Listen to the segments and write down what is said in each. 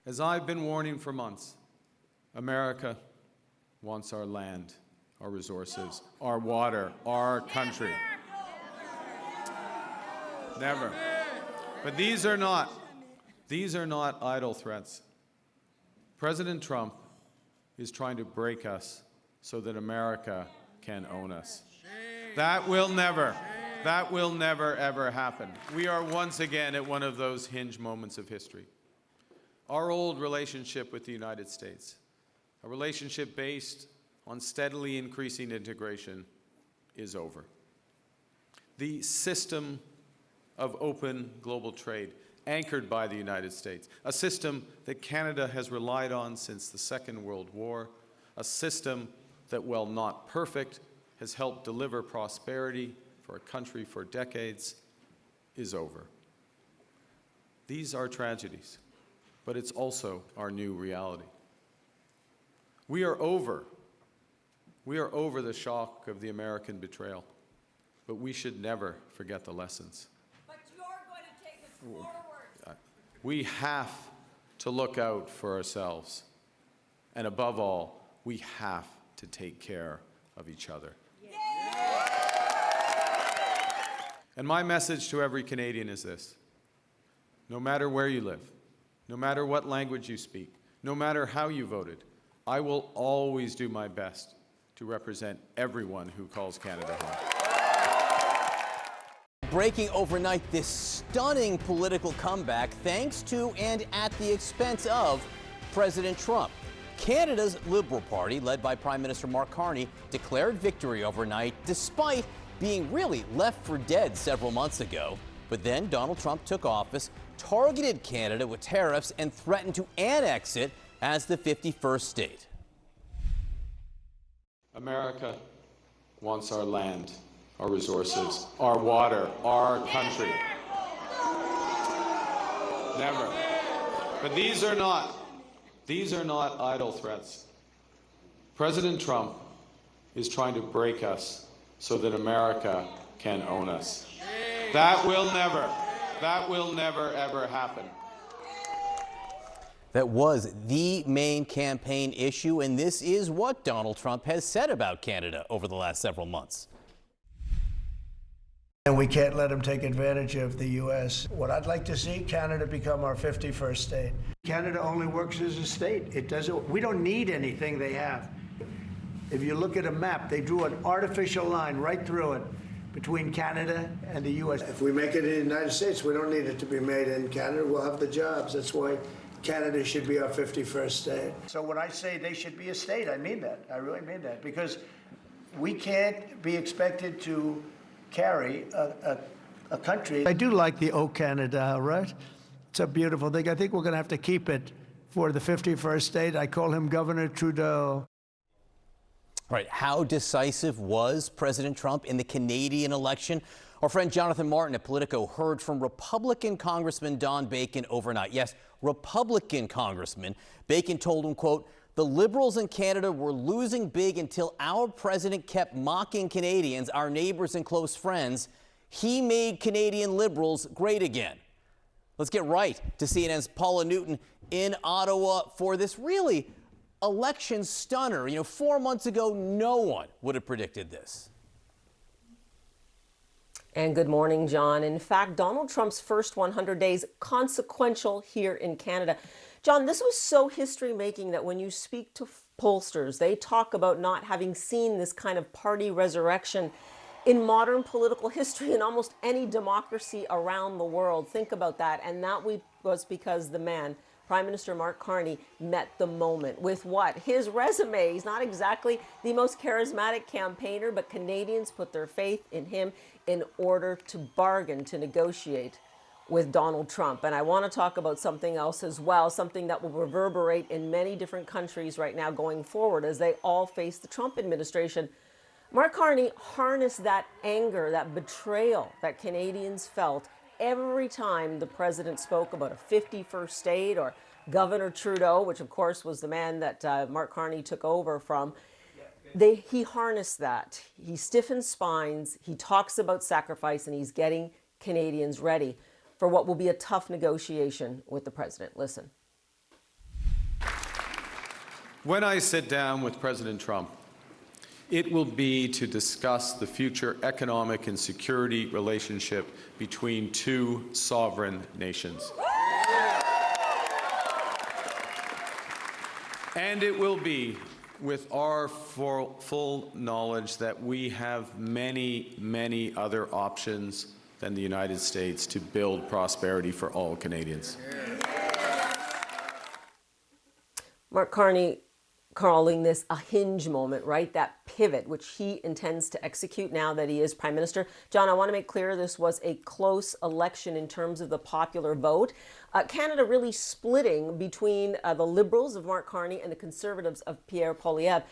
As I've been warning for months, America wants our land, our resources, our water, our country. Never. But these are not idle threats. President Trump is trying to break us so that America can own us. That will never ever happen. We are once again at one of those hinge moments of history. Our old relationship with the United States, a relationship based on steadily increasing integration, is over. The system of open global trade, anchored by the United States, a system that Canada has relied on since the Second World War, a system that, while not perfect, has helped deliver prosperity for a country for decades, is over. These are tragedies, but it's also our new reality. We are over the shock of the American betrayal, but we should never forget the lessons. But you're going to take us forward. We have to look out for ourselves, and above all, we have to take care of each other. And my message to every Canadian is this: no matter where you live, no matter what language you speak, no matter how you voted, I will always do my best to represent everyone who calls Canada home. Breaking overnight, this stunning political comeback thanks to and at the expense of President Trump. Canada's Liberal Party, led by Prime Minister Mark Carney, declared victory overnight despite being really left for dead several months ago. But then Donald Trump took office, targeted Canada with tariffs, and threatened to annex it as the 51st state. America wants our land, our resources, our water, our country. Never. But these are not idle threats. President Trump is trying to break us so that America can own us. That will never ever happen. That was the main campaign issue, and this is what Donald Trump has said about Canada over the last several months. And we can't let them take advantage of the U.S. What I'd like to see, Canada become our 51st state. Canada only works as a state. We don't need anything they have. If you look at a map, they drew an artificial line right through it between Canada and the U.S. If we make it in the United States, we don't need it to be made in Canada. We'll have the jobs. That's why Canada should be our 51st state. So when I say they should be a state, I mean that. I really mean that. Because we can't be expected to carry a country. I do like the O Canada, right? It's a beautiful thing. I think we're going to have to keep it for the 51st state. I call him Governor Trudeau. All right, how decisive was President Trump in the Canadian election? Our friend Jonathan Martin at Politico heard from Republican Congressman Don Bacon overnight. Yes, Republican Congressman. Bacon told him, quote, "The Liberals in Canada were losing big until our president kept mocking Canadians, our neighbors and close friends. He made Canadian Liberals great again." Let's get right to CNN's Paula Newton in Ottawa for this really election stunner. 4 months ago, no one would have predicted this. And good morning, John. In fact, Donald Trump's first 100 days consequential here in Canada. John, this was so history-making that when you speak to pollsters, they talk about not having seen this kind of party resurrection in modern political history in almost any democracy around the world. Think about that. And that was because the man, Prime Minister Mark Carney, met the moment with what? His resume. He's not exactly the most charismatic campaigner, but Canadians put their faith in him in order to bargain, to negotiate with Donald Trump. And I want to talk about something else as well, something that will reverberate in many different countries right now going forward as they all face the Trump administration. Mark Carney harnessed that anger, that betrayal that Canadians felt every time the president spoke about a 51st state or Governor Trudeau, which of course was the man that Mark Carney took over from. He harnessed that. He stiffens spines, he talks about sacrifice, and he's getting Canadians ready for what will be a tough negotiation with the president. Listen. When I sit down with President Trump, it will be to discuss the future economic and security relationship between two sovereign nations. And it will be with our full knowledge that we have many, many other options than the United States to build prosperity for all Canadians. Mark Carney calling this a hinge moment, right? That pivot, which he intends to execute now that he is Prime Minister. John, I want to make clear this was a close election in terms of the popular vote. Canada really splitting between the Liberals of Mark Carney and the Conservatives of Pierre Poilievre.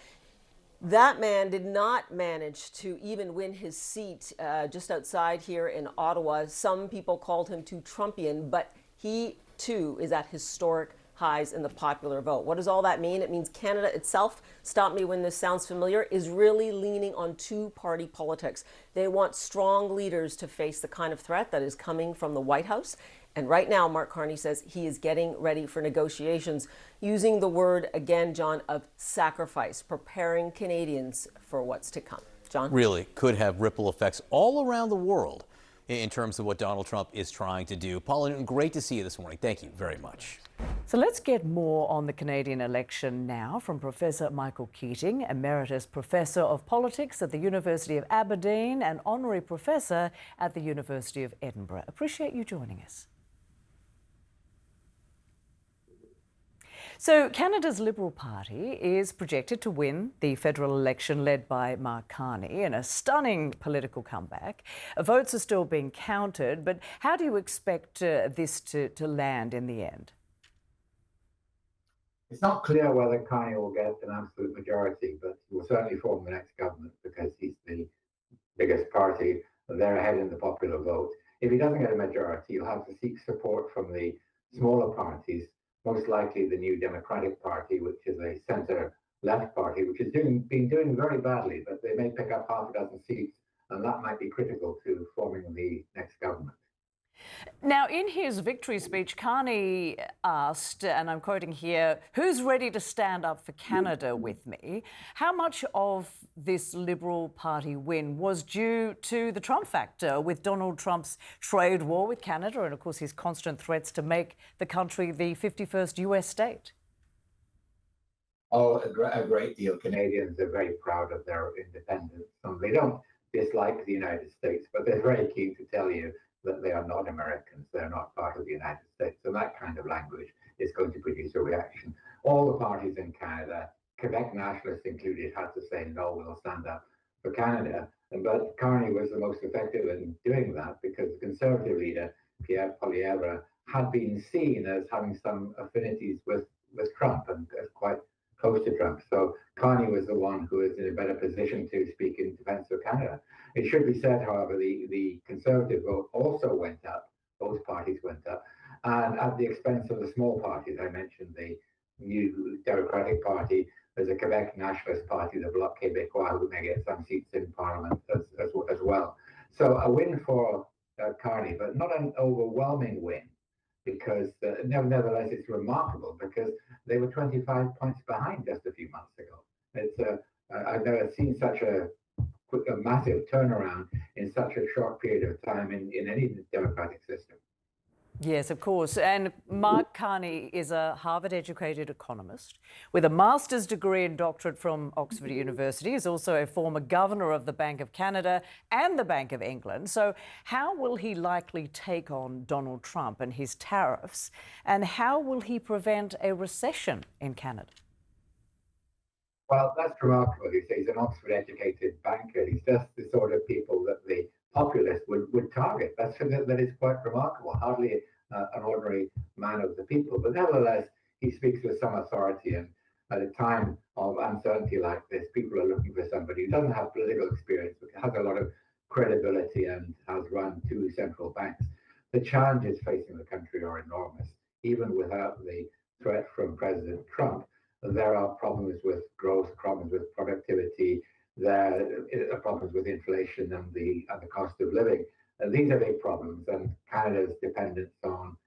That man did not manage to even win his seat just outside here in Ottawa. Some people called him too Trumpian, but he too is at historic highs in the popular vote. What does all that mean? It means Canada itself, stop me when this sounds familiar, is really leaning on two-party politics. They want strong leaders to face the kind of threat that is coming from the White House. And right now, Mark Carney says he is getting ready for negotiations, using the word, again, John, of sacrifice, preparing Canadians for what's to come. John? Really could have ripple effects all around the world in terms of what Donald Trump is trying to do. Paula Newton, great to see you this morning. Thank you very much. So let's get more on the Canadian election now from Professor Michael Keating, Emeritus Professor of Politics at the University of Aberdeen and Honorary Professor at the University of Edinburgh. Appreciate you joining us. So Canada's Liberal Party is projected to win the federal election led by Mark Carney in a stunning political comeback. Votes are still being counted, but how do you expect this to land in the end? It's not clear whether Carney will get an absolute majority, but he will certainly form the next government because he's the biggest party. They're ahead in the popular vote. If he doesn't get a majority, he'll have to seek support from the smaller parties, most likely the New Democratic Party, which is a centre-left party, which has been doing very badly, but they may pick up half a dozen seats, and that might be critical to forming the next government. Now, in his victory speech, Carney asked, and I'm quoting here, "Who's ready to stand up for Canada with me?" How much of this Liberal Party win was due to the Trump factor with Donald Trump's trade war with Canada and, of course, his constant threats to make the country the 51st US state? Oh, a great deal. Canadians are very proud of their independence. And they don't dislike the United States, but they're very keen to tell you that they are not Americans, they're not part of the United States. So that kind of language is going to produce a reaction. All the parties in Canada, Quebec nationalists included, had to say, no, we'll stand up for Canada. But Carney was the most effective in doing that because the Conservative leader, Pierre Poilievre, had been seen as having some affinities with Trump and as quite close to Trump. So Carney was the one who is in a better position to speak in defense of Canada. It should be said, however, the Conservative vote also went up. Both parties went up, and at the expense of the small parties. I mentioned the New Democratic Party. There's a Quebec Nationalist Party, the Bloc Québécois, who may get some seats in Parliament as well. So a win for Carney, but not an overwhelming win, because nevertheless it's remarkable because they were 25 points behind just a few months ago. I've never seen such a massive turnaround in such a short period of time in any democratic system. Yes, of course. And Mark Carney is a Harvard-educated economist with a master's degree and doctorate from Oxford University. He's also a former governor of the Bank of Canada and the Bank of England. So how will he likely take on Donald Trump and his tariffs? And how will he prevent a recession in Canada? Well, that's remarkable. He's an Oxford-educated banker. He's just the sort of people that the populists would target. That is quite remarkable. Hardly an ordinary man of the people. But nevertheless, he speaks with some authority. And at a time of uncertainty like this, people are looking for somebody who doesn't have political experience, but has a lot of credibility and has run two central banks. The challenges facing the country are enormous. Even without the threat from President Trump, there are problems with growth, problems with productivity, there are problems with inflation and the cost of living. These are big problems, and Canada's dependence on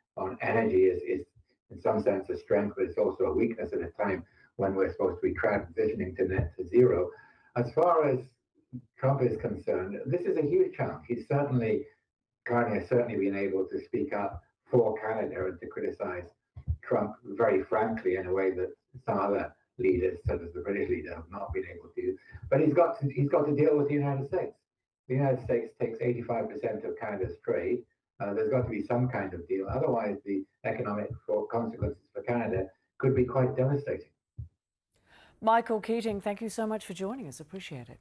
energy is in some sense a strength, but it's also a weakness at a time when we're supposed to be transitioning to net to zero. As far as Trump is concerned, this is a huge challenge. Carney has certainly been able to speak up for Canada and to criticize Trump very frankly in a way that some other leaders, such as the British leader, have not been able to. But he's got to deal with the United States. The United States takes 85% of Canada's trade. There's got to be some kind of deal. Otherwise, the economic consequences for Canada could be quite devastating. Michael Keating, thank you so much for joining us. Appreciate it.